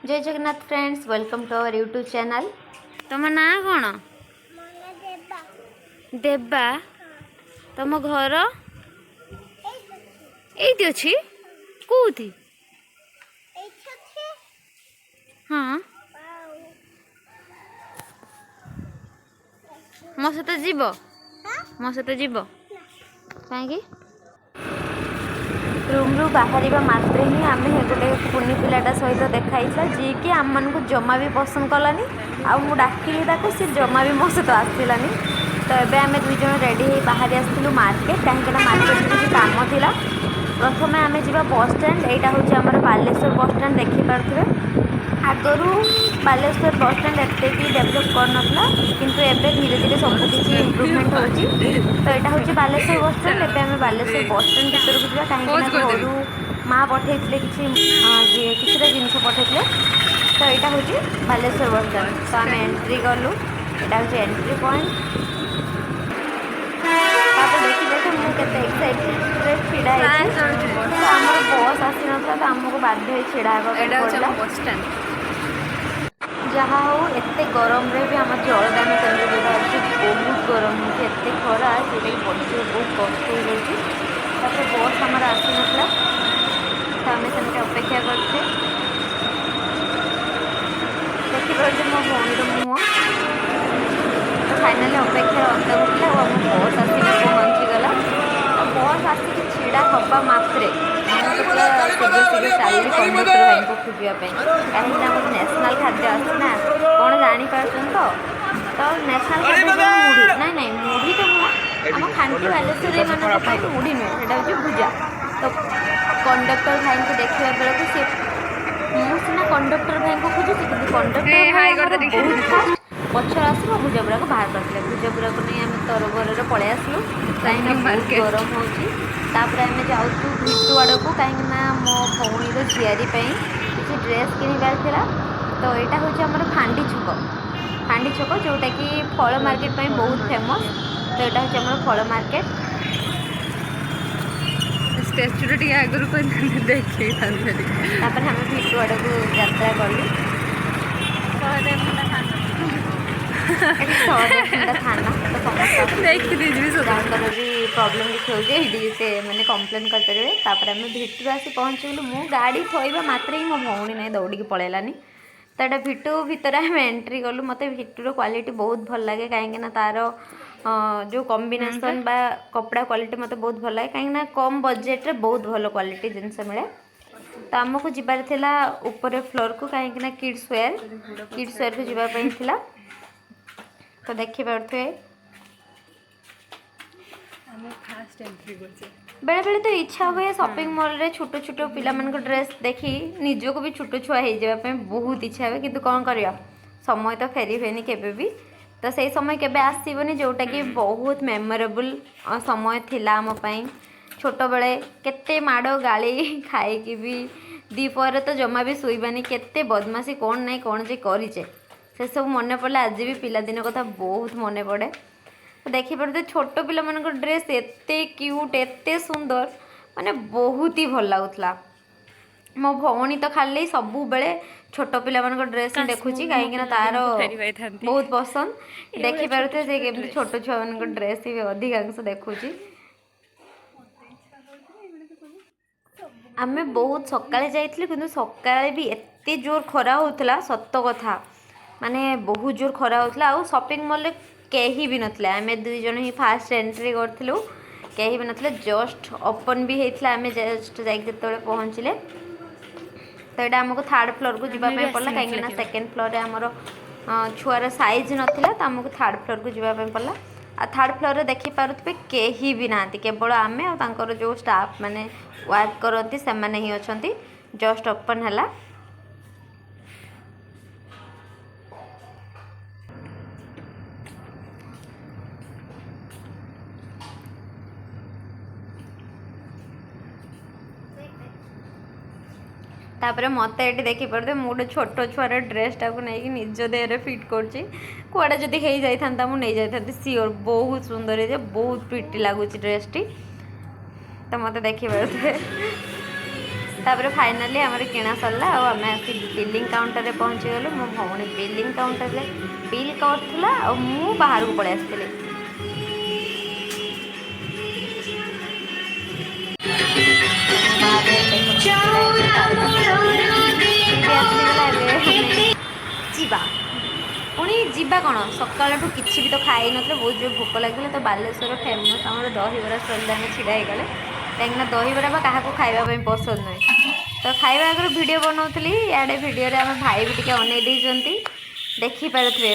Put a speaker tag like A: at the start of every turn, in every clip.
A: जय Jagannath friends, welcome to our YouTube channel. तुम ना कौन? देबा। तुम घर एइति अछि कोथि? हाँ मो सहित जीव मो सहित जीव कहीं रूम रू बाहर मात्रे ही आम गोटे कुनी पिलाटा सहित देखाई जी कि आम मान जमा भी पसंद कलानी आउ डाकिली सी जमा भी मो सहित आसलानी। तो ये आम दुईज रेडी हो बाहर आसलु मार्केट कहीं मार्केट किसी काम था। प्रथम आम जा बस स्टैंड, यहाँ हूँ आम Baleshwar bus stand देखिपे। आगरू Baleshwar bus stand एत भी डेभलप करना किंतु एबे धीरे धीरे सबकि इम्प्रूवमेंट होची। तो यहाँ हूँ बालेश्वर बस स्टैंड। एबे आम बालेश्वर बस स्टैंड भीतर को जावा कहीं घर माँ पठे किसी जिनस पठे। तो यहाँ हूँ बालेश्वर बस स्टैंड। तो आम एंट्री कलु, यहाँ हूँ एंट्री पॉइंट। देखिए मुझे एक्साइटेड छिड़ा आम बस आसी ना तो आमको बाध्य छिड़ा बस स्टैंड। जहाँ हो एत गरम रे भी आम जलदान केन्द्र जोटा अच्छे बहुत गरम होती एत खरा जोटा कि बच्चे बहुत कष्ट हो जाए। बस आमर आसी ना तो आम से अपेक्षा करते देखिए मो भौणी मुह। तो फाइनाली अपेक्षा अंत उठला और आम बस आसिक पहुँचीगला। तो बस आसिक छिड़ा हवा मात्रे शीघ्र शीघ्र चली कंडक्टर भाई को खोजापी कहीं नेशनल खाद्य आसना कौन जापर तो नेशनल खाद्य मुढ़ी ना ना मुढ़ी तो नुह आम खांटी बालेश्वरी मान मुढ़ी नुहे से हूँ भुजा। तो कंडक्टर भाई को देखा बेलू सी मुझे कंडक्टर भाई को खोजुची कि कंडक्टर भाई बहुत फास्ट पचर आस भुजा गुड़ा बाहर करते भुजा गुड़ा को नहीं आम तरबरे पलि आसलु कहीं बहुत गरम होपर आम जाऊँ भिटू आड़ को कहीं मो भौणीर झियारी किसी ड्रेस किणवार था। तो यहाँ हूँ आम फांडी छक जोटा कि फल मार्केट बहुत फेमस। तो यहाँ हूँ आम फल मार्केट
B: स्टेचुरी आगुरी देखी
A: आम भिटू आड़ को यात्रा कलु। थाना तो समस्त भी प्रॉब्लम किसी हो से मैंने कंप्लेन कर आम भिटू आसी पहुँचलु। मु गाड़ी थोड़ा मात्र ही मो भौणी ना दौड़ी पलैलानी। तो ये भिटू भितर आम एंट्री कलु। मत भिटूर क्वालिटी बहुत भल लगे कहीं तार जो कॉम्बिनेशन बा कपड़ा क्वालिटी मत बहुत भल लगे कहीं कम बजेट रे बहुत भल क्वालिटी जिनस मिले। तो आमको जबार थिला ऊपर फ्लोर को कहीं किड्स वेयर को जीवाई थिला। तो देखिपे बेले बेले तो इच्छा हुए शॉपिंग मॉल रे छोट छोट पिला ड्रेस देखी निजको भी छोट छुआ हो जाए बहुत इच्छा हुए किंतु कौन कर समय तो फेरी हुए केबे भी। तो सही समय केबे आसबनी जोटा कि बहुत मेमोरेबल समय थिला आम पई। छोट बेले केते माड़ गाली खाई भी दीपहर तो जमा भी शुइबानी केते बदमाशी कौन नहीं कौन जे करीचे से सब मन पड़े। आज भी पिलादिन कथा बहुत मन पड़े। देखिपे छोट पिला ड्रेस एत क्यूट एत सुंदर माने बहुत ही भल लगुला। मो भौणी तो खाली सब बेले छोट पिला ड्रेस ही देखुची कहीं तार बहुत पसंद। देखिपे से केमती छोट छुआ मान ड्रेस ही अधिकांश देखुची। आमे बहुत सकाळे जाइथिलु किंतु सकाळे भी एते जोर खरा होतला सत्त कथा माने बहुत जोर खरा होतला। आ शॉपिंग मॉल कहीं भी नथिले आम दुई जन ही फास्ट एंट्री करथिलु कहीं भी नथिले जस्ट ओपन भी होता आम जस्ट जाइए पहुँचले। तो यहाँ आमको थर्ड फ्लोर को जीवाई पड़ा कहीं सेकेंड फ्लोर रे आमर छुआर साइज नाला तो आमको थर्ड फ्लोर को जीवाई पड़ा। आ थर्ड फ्लोर रे देखी पारुथिबे केही भी नांती केवल आमे और तांकर जो स्टाफ माने वर्क करती से माने ही अछंती। जस्ट ओपन हैला तापर मत ये देखिपे मुझे छोट छुआर ड्रेसटा को लेकिन निज देह फिट करुड़ा जदि हो जाता मुझे जाती सियोर बहुत सुंदर है बहुत प्रिटी लगुच ड्रेसटी। तो मत देखिपे तापर फाइनाली आम किणा सरला आम आसी बिलिंग काउंटर रे पहुँची गलु मो भौणी बिलिंग काउंटर रे बिल करथुला आ मु बाहर को पळै आसथिले ଯିବା ପୁଣି ଯିବା କ'ଣ ସକାଳଠୁ କିଛି ବି ତ ଖାଇ ନଥିଲେ ବହୁତ ଜୋର ଭୋକ ଲାଗିଲା ତ ବାଲେଶ୍ୱର ଫେମସ୍ ଆମର ଦହିବରା ଷ୍ଟଲ୍ରେ ଆମେ ଛିଡ଼ା ହେଇଗଲେ କାହିଁକିନା ଦହିବରା ବା କାହାକୁ ଖାଇବା ପାଇଁ ପସନ୍ଦ ନୁହେଁ ତ ଖାଇବା ଆଗରୁ ଭିଡ଼ିଓ ବନାଉଥିଲି ଇଆଡ଼େ ଭିଡ଼ିଓରେ ଆମ ଭାଇ ବି ଟିକେ ଅନେଇ ଦେଇଛନ୍ତି ଦେଖିପାରୁଥିବେ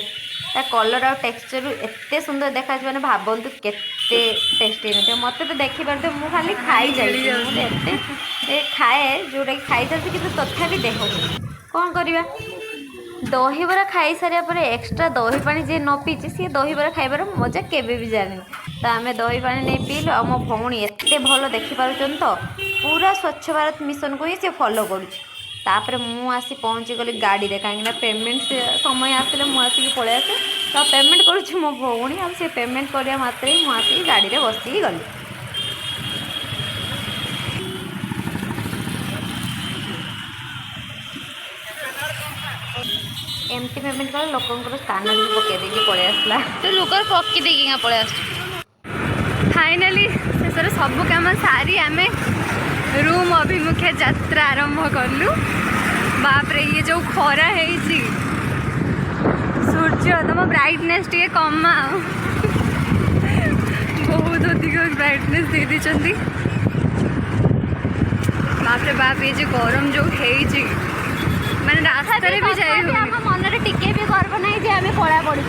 A: ତା କଲର୍ ଆଉ ଟେକ୍ସଚର୍ ଏତେ ସୁନ୍ଦର ଦେଖାଯାଉଛି ମାନେ ଭାବନ୍ତୁ କେତେ ଟେଷ୍ଟି ହେଇନଥିବ ମୋତେ ତ ଦେଖିପାରୁଥିବେ ମୁଁ ଖାଲି ଖାଇଯାଉଛି ମୁଁ ଏତେ ଖାଏ ଯେଉଁଟାକି ଖାଇଯାଉଛି କିନ୍ତୁ ତଥାପି ଦେହ କ'ଣ କରିବା ଦହିବରା ଖାଇସାରିବା ପରେ ଏକ୍ସଟ୍ରା ଦହି ପାଣି ଯିଏ ନ ପିଇଛି ସିଏ ଦହିବରା ଖାଇବାର ମଜା କେବେ ବି ଜାଣିନି ତ ଆମେ ଦହି ପାଣି ନେଇ ପିଇଲୁ ଆଉ ମୋ ଭଉଣୀ ଏତେ ଭଲ ଦେଖିପାରୁଛନ୍ତି ତ ପୁରା ସ୍ୱଚ୍ଛ ଭାରତ ମିଶନକୁ ହିଁ ସେ ଫଲୋ କରୁଛି ତାପରେ ମୁଁ ଆସି ପହଞ୍ଚିଗଲି ଗାଡ଼ିରେ କାହିଁକିନା ପେମେଣ୍ଟ ସମୟ ଆସିଲେ ମୁଁ ଆସିକି ପଳେଇ ଆସେ ତ ପେମେଣ୍ଟ କରୁଛି ମୋ ଭଉଣୀ ଆଉ ସେ ପେମେଣ୍ଟ କରିବା ମାତ୍ରେ ମୁଁ ଆସିକି ଗାଡ଼ିରେ ବସିକି ଗଲି एमती पेमेंट कले लोकंर स्कानर भी पकई देके पलि आसला
B: तो लोकर पक्की देकी पलि आस फाइनाली शेष सब कम सारी आम रूम अभिमुखे यात्रा आरंभ कलु बापरे ये जो खरा है सूर्य तुम ब्राइटनेस टे कमा बहुत अधिक ब्राइटनेस दे दी बापरे बाप ये जो गरम जो है माने रास्ता रे भी जाई हो हम मन रे टिके भी गर्व नहीं जे हमें पळा पड़ी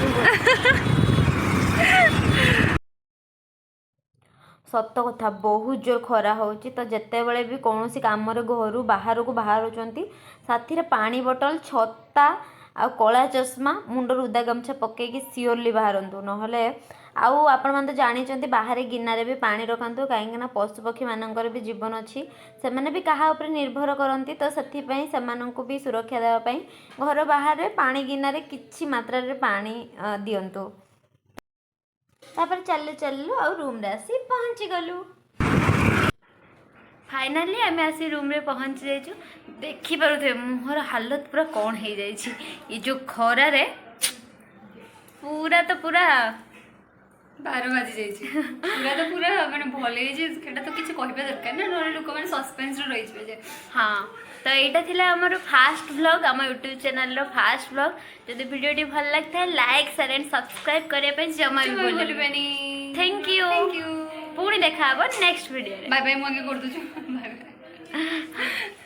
A: सत कथा बहुत जोर खरा होची तो जिते बड़े भी कौन सी काम घर बाहर को बाहरुचंती साथी रे पानी बोतल छता आ कला चश्मा मुंडर उदा गमछा पकईकि सियोरली बाहरतु नहले आउ आपण मैंने तो जानी बाहर गिनारे भी पानी रखु कहीं पशुपक्षी मानकर भी जीवन अच्छी से भी क्या निर्भर करती तो से भी सुरक्षा देवाई घर बाहर पानी गिनारे किसी मात्रा रे पानी दिंतु तापर चलु चलु आ रूम रे आसी पहुँची गलु फाइनाली आम आसी रूम रे पहुँची जाइछु देखि पारुथे मुहर हालत पूरा कौन हो जाइछि ये जो खरा रे पूरा तो पूरा
B: 12 बाजी जाइए पूरा तो पूरा माने भल है तो किसी कहबा दरकार ना ना लोक मैंने सस्पेंस रही जे
A: हाँ तो यहाँ थिला हमर फास्ट व्लॉग आम यूट्यूब चैनल रो फास्ट व्लॉग जदि वीडियो भल लगता है लाइक शेयर एंड सब्सक्राइब करने पे जमा भी भूलबेनी थैंक यू पुणी देखा नेक्स्ट वीडियो
B: बाय बाय मु आगे कर दूछु बाय बाय